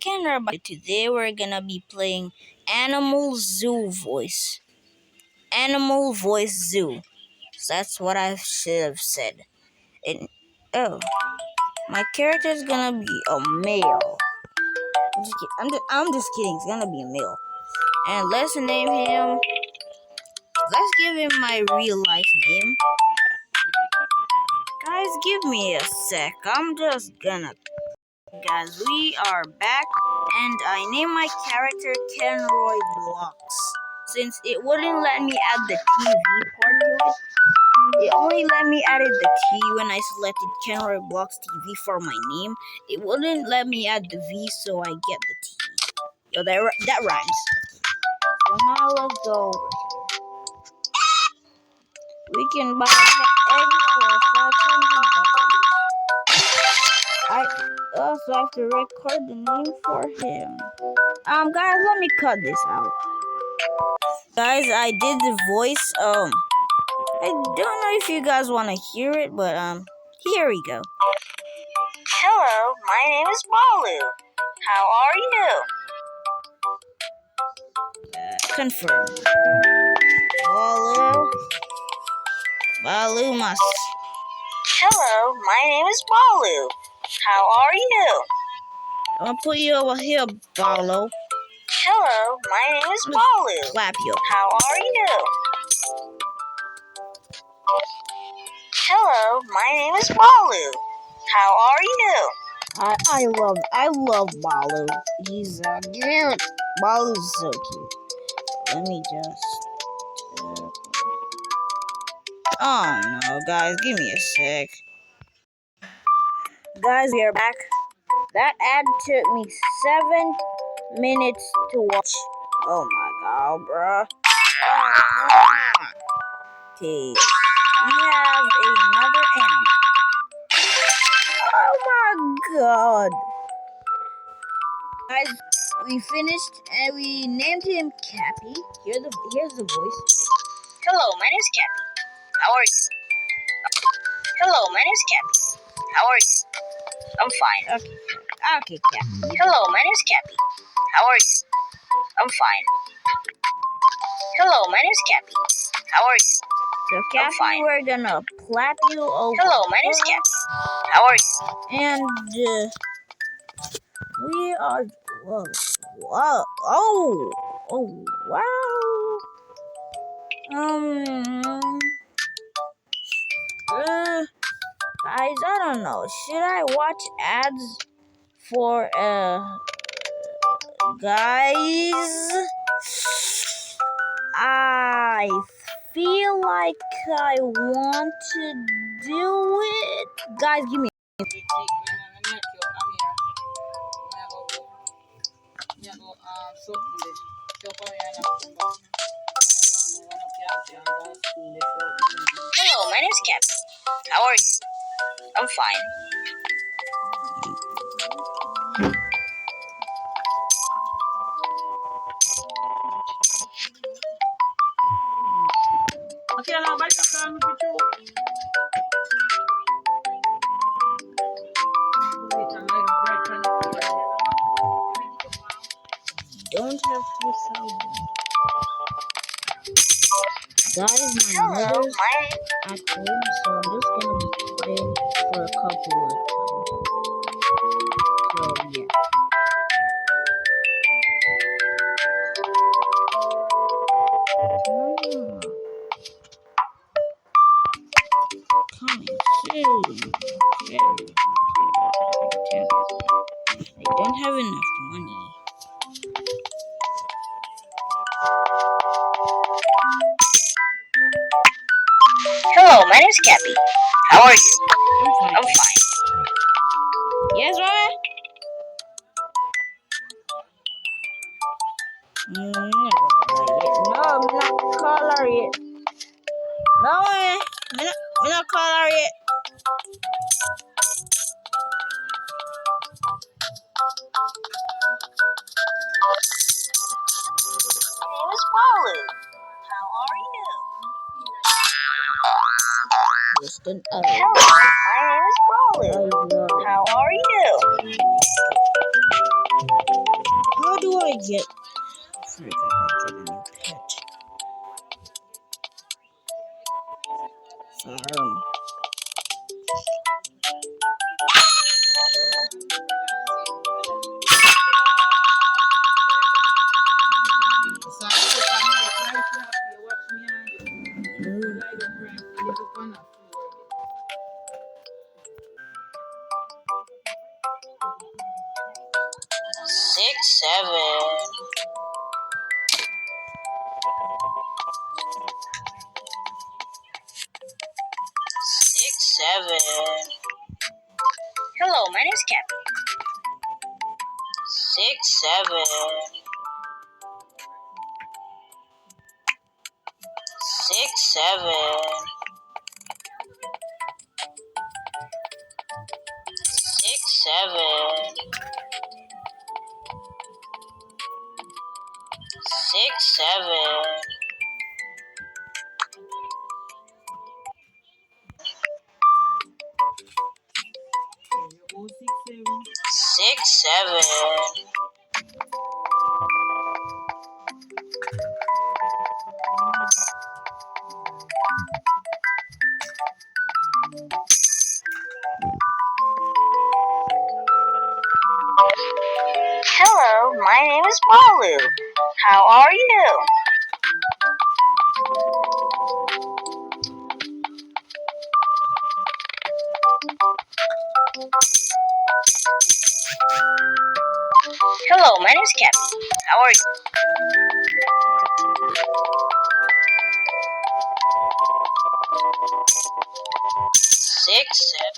Everybody, today we're gonna be playing Animal Zoo Voice. Animal Voice Zoo. That's what I should have said. And oh, my character is gonna be a male. I'm just kidding. It's gonna be a male. And let's name him. Let's give him my real life name. Guys, give me a sec. I'm just gonna. Guys, we are back, and I named my character Kenroy Blocks. Since it wouldn't let me add the TV part to it only let me add the T when I selected Kenroy Blocks TV for my name. It wouldn't let me add the V, so I get the T. Yo, that rhymes. So now let's go over here. We can buy an egg for $500. I also have to record the name for him. Guys, let me cut this out. Guys, I did the voice. I don't know if you guys want to hear it, but here we go. Hello, my name is Balu. How are you? Confirm. Balu must. Hello, my name is Balu. How are you? I'm gonna put you over here, Balu. Hello, my name is Balu. Clap you. How are you? Hello, my name is Balu. How are you? I love Balu. He's cute. Balu's so cute. Let me just. Oh no, guys, give me a sec. Guys, we are back. That ad took me 7 minutes to watch. Oh my god, bruh. Okay, we have another animal. Oh my god. Guys, we finished and we named him Cappy. Here's the voice. Hello, my name's Cappy. How are you? Hello, my name's Cappy. How are you? I'm fine. Okay, Cappy. Hello, my name's Cappy. How are you? I'm fine. Hello, my name's Cappy. How are you? So, Cappy, we're gonna clap you over. Hello, my name's Cappy. How are you? And we are. Whoa. Oh, wow. Guys, I don't know. Should I watch ads for guys? I feel like I want to do it. Guys, give me. Hello, my name's Cap. How are you? I'm fine. Don't have to sound. Guys, my mother's at home, so I'm just gonna be playing for a couple of times. So yeah. Coming soon. I don't have enough money. Hello, my name's Cappy. How are you? I'm fine. Yes, Mama? No, I'm not color yet. No, I'm not color yet. My name is Balu. How are you? Hello, my name is Balu. How are you? I get? Frick, I gotta get a new pet. Farm. Six, seven. Six, seven. Hello, my name's Captain. Six, seven. Six, seven. Six, seven. Six, seven. Six, seven. Hello, my name is Malu. How are you? Hello, my name is Cappy. How are you? Six, seven.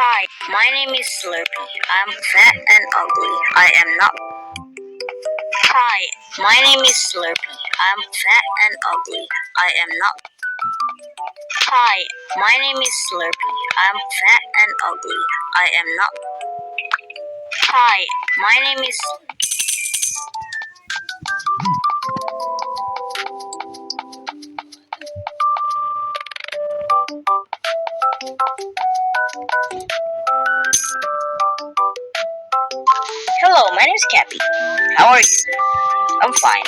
Hi, my name is Slurpee. I'm fat and ugly. I am not. Hi, my name is Slurpee. I'm fat and ugly. I am not. Hi, my name is Slurpee. I'm fat and ugly. I am not. Hi, my name is. Hello, my name is Cappy. How are you? I'm fine.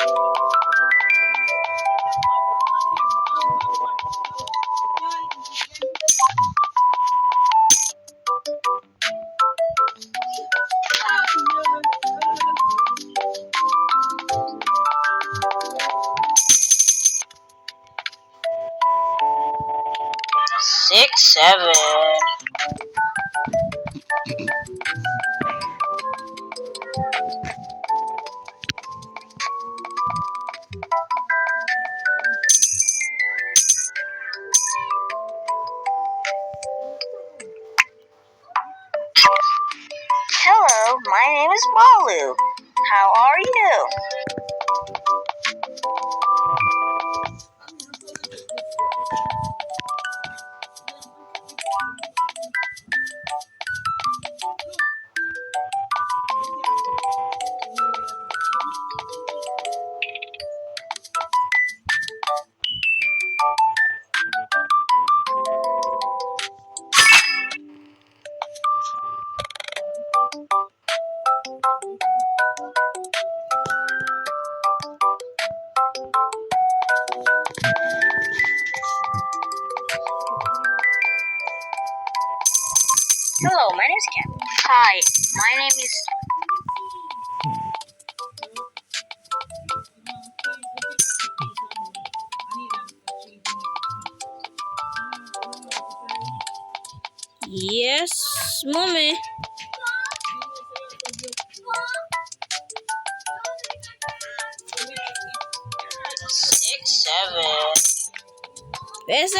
Six, seven. Hello, my name is Malu. How are you? Hello, my name is Cappy. Hi, my name is. Yes, mommy. 6, 7. Ese.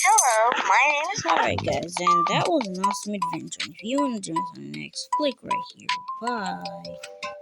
Hello, my name is. Alright, guys, and that was an awesome adventure. If you want to join us on the next, click right here. Bye.